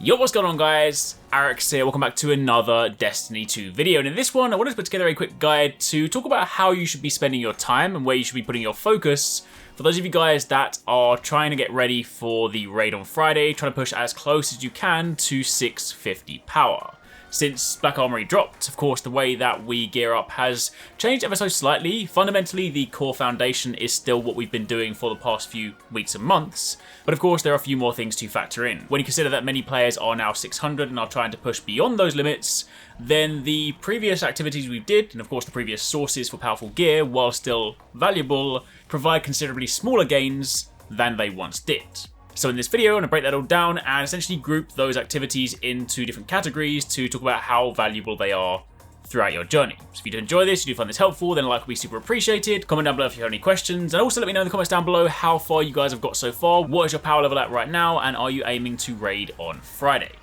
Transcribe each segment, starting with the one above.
Yo, what's going on guys? Arekkz here, welcome back to another Destiny 2 video, and in this one I wanted to put together a quick guide to talk about how you should be spending your time and where you should be putting your focus for those of you guys that are trying to get ready for the raid on Friday, trying to push as close as you can to 650 power. Since Black Armory dropped, of course, the way that we gear up has changed ever so slightly. Fundamentally, the core foundation is still what we've been doing for the past few weeks and months, but of course there are a few more things to factor in. When you consider that many players are now 600 and are trying to push beyond those limits, then the previous activities we did, and of course the previous sources for powerful gear, while still valuable, provide considerably smaller gains than they once did. So in this video, I'm going to break that all down and essentially group those activities into different categories to talk about how valuable they are throughout your journey. So if you do enjoy this, you do find this helpful, then a like would be super appreciated. Comment down below if you have any questions, and also let me know in the comments down below how far you guys have got so far, what is your power level at right now, and are you aiming to raid on Friday?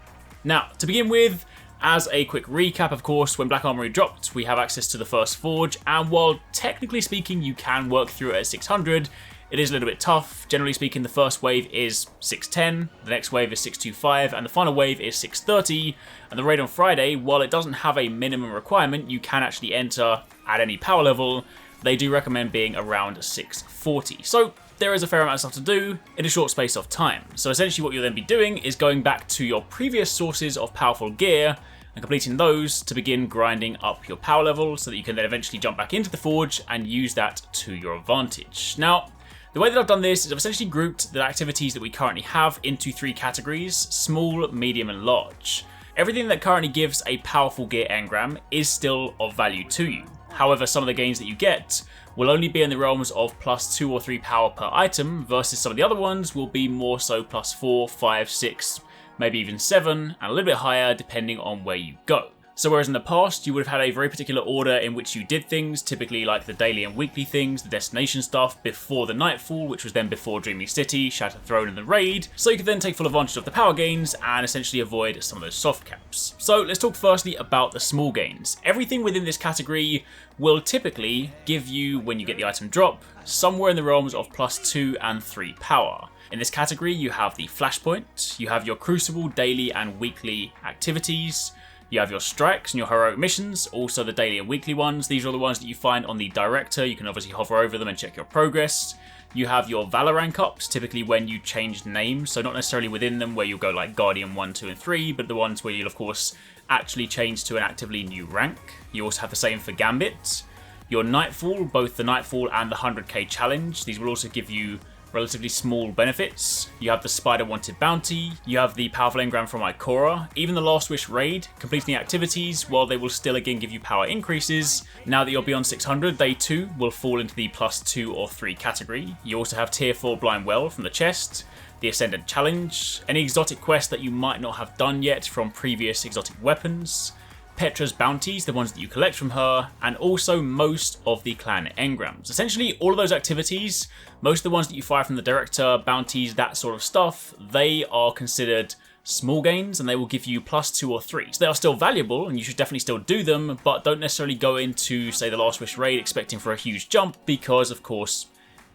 Now, to begin with, as a quick recap, of course, when Black Armory dropped, we have access to the first forge, and while technically speaking you can work through it at 600, it is a little bit tough. Generally speaking, the first wave is 610, the next wave is 625, and the final wave is 630. And the raid on Friday, while it doesn't have a minimum requirement, you can actually enter at any power level. They do recommend being around 640. So there is a fair amount of stuff to do in a short space of time. So essentially what you'll then be doing is going back to your previous sources of powerful gear and completing those to begin grinding up your power level so that you can then eventually jump back into the forge and use that to your advantage. Now, the way that I've done this is I've essentially grouped the activities that we currently have into three categories: small, medium, and large. Everything that currently gives a powerful gear engram is still of value to you. However, some of the gains that you get will only be in the realms of +2 or 3 power per item, versus some of the other ones will be more so +4, 5, 6, maybe even 7, and a little bit higher depending on where you go. So whereas in the past you would have had a very particular order in which you did things, typically like the daily and weekly things, the destination stuff, before the Nightfall, which was then before Dreaming City, Shattered Throne, and the raid, so you could then take full advantage of the power gains and essentially avoid some of those soft caps. So let's talk firstly about the small gains. Everything within this category will typically give you, when you get the item drop, somewhere in the realms of +2 and 3 power. In this category you have the Flashpoint, you have your Crucible daily and weekly activities, you have your strikes and your heroic missions, also the daily and weekly ones. These are the ones that you find on the director. You can obviously hover over them and check your progress. You have your Valor rank ups, typically when you change names, so not necessarily within them where you'll go like Guardian 1, 2, and 3, but the ones where you'll of course actually change to an actively new rank. You also have the same for Gambit. Your Nightfall, both the Nightfall and the 100k challenge, these will also give you relatively small benefits. You have the Spider Wanted Bounty, you have the powerful engram from Ikora, even the Last Wish raid, completing the activities, while they will still again give you power increases. Now that you're beyond 600, they too will fall into the +2 or 3 category. You also have Tier 4 Blind Well from the chest, the Ascendant Challenge, any exotic quest that you might not have done yet from previous exotic weapons, Petra's bounties, the ones that you collect from her, and also most of the clan engrams. Essentially all of those activities, most of the ones that you fire from the director, bounties, that sort of stuff, they are considered small gains and they will give you +2 or 3. So they are still valuable and you should definitely still do them, but don't necessarily go into, say, the Last Wish raid expecting for a huge jump, because of course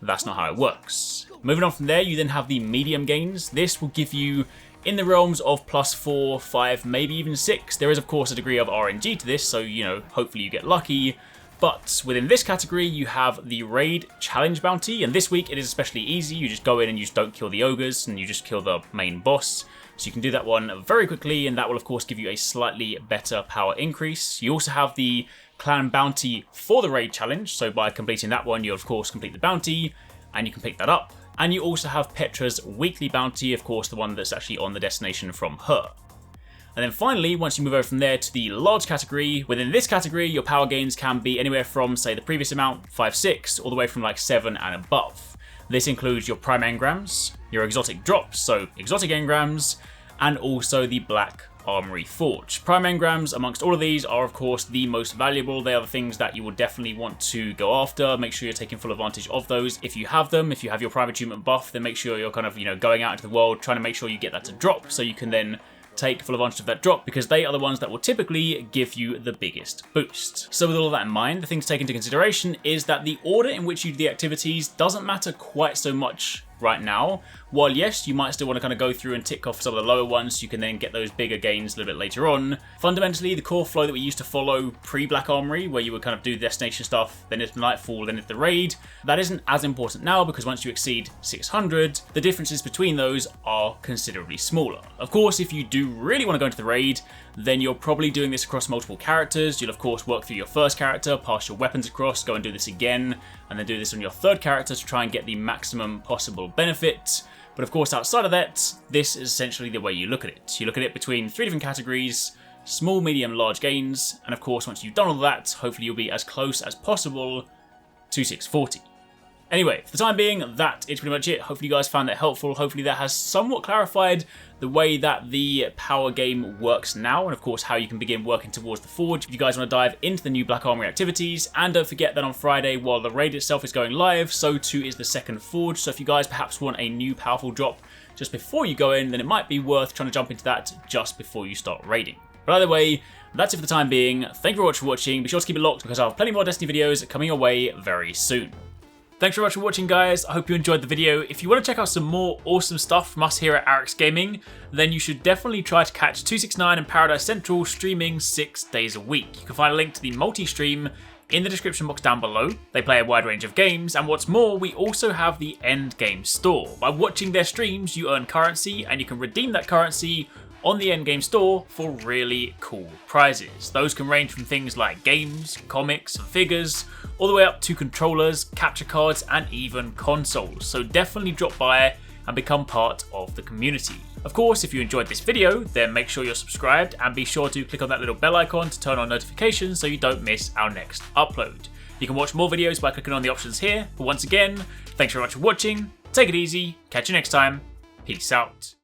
that's not how it works. Moving on from there, you then have the medium gains. This will give you in the realms of +4, 5, maybe even 6. There is of course a degree of RNG to this, so you know, hopefully you get lucky. But within this category you have the Raid Challenge Bounty, and this week it is especially easy. You just go in and you just don't kill the ogres and you just kill the main boss. So you can do that one very quickly, and that will of course give you a slightly better power increase. You also have the Clan Bounty for the Raid Challenge, so by completing that one you of course complete the bounty and you can pick that up. And you also have Petra's weekly bounty, of course the one that's actually on the destination from her. And then finally, once you move over from there to the large category, within this category your power gains can be anywhere from, say, the previous amount, 5, 6, all the way from like 7 and above. This includes your prime engrams, your exotic drops, so exotic engrams, and also the Black Armory Forge. Prime engrams amongst all of these are of course the most valuable. They are the things that you will definitely want to go after. Make sure you're taking full advantage of those if you have them. If you have your prime achievement buff, then make sure you're kind of, you know, going out into the world trying to make sure you get that to drop so you can then take full advantage of that drop, because they are the ones that will typically give you the biggest boost. So with all of that in mind, the thing to take into consideration is that the order in which you do the activities doesn't matter quite so much right now. While yes, you might still want to kind of go through and tick off some of the lower ones so you can then get those bigger gains a little bit later on. Fundamentally, the core flow that we used to follow pre-Black Armory, where you would kind of do the destination stuff, then it's Nightfall, then it's the raid, that isn't as important now because once you exceed 600, the differences between those are considerably smaller. Of course, if you do really want to go into the raid, then you're probably doing this across multiple characters. You'll of course work through your first character, pass your weapons across, go and do this again, and then do this on your third character to try and get the maximum possible benefit. But of course, outside of that, this is essentially the way you look at it. You look at it between 3 different categories: small, medium, large gains, and of course, once you've done all that, hopefully you'll be as close as possible to 640. Anyway, for the time being, that is pretty much it. Hopefully you guys found that helpful. Hopefully that has somewhat clarified the way that the power game works now, and of course how you can begin working towards the Forge if you guys want to dive into the new Black Armory activities. And don't forget that on Friday, while the raid itself is going live, so too is the second Forge. So if you guys perhaps want a new powerful drop just before you go in, then it might be worth trying to jump into that just before you start raiding. But either way, that's it for the time being. Thank you very much for watching. Be sure to keep it locked because I'll have plenty more Destiny videos coming your way very soon. Thanks very much for watching, guys. I hope you enjoyed the video. If you want to check out some more awesome stuff from us here at Arekkz Gaming, then you should definitely try to catch TwoSixNine and Paradise Central streaming 6 days a week. You can find a link to the multi-stream in the description box down below. They play a wide range of games, and what's more, we also have the end game store. By watching their streams, you earn currency, and you can redeem that currency on the endgame store for really cool prizes. Those can range from things like games, comics, and figures, all the way up to controllers, capture cards, and even consoles. So definitely drop by and become part of the community. Of course, if you enjoyed this video, then make sure you're subscribed and be sure to click on that little bell icon to turn on notifications so you don't miss our next upload. You can watch more videos by clicking on the options here, but once again, thanks very much for watching, take it easy, catch you next time, peace out.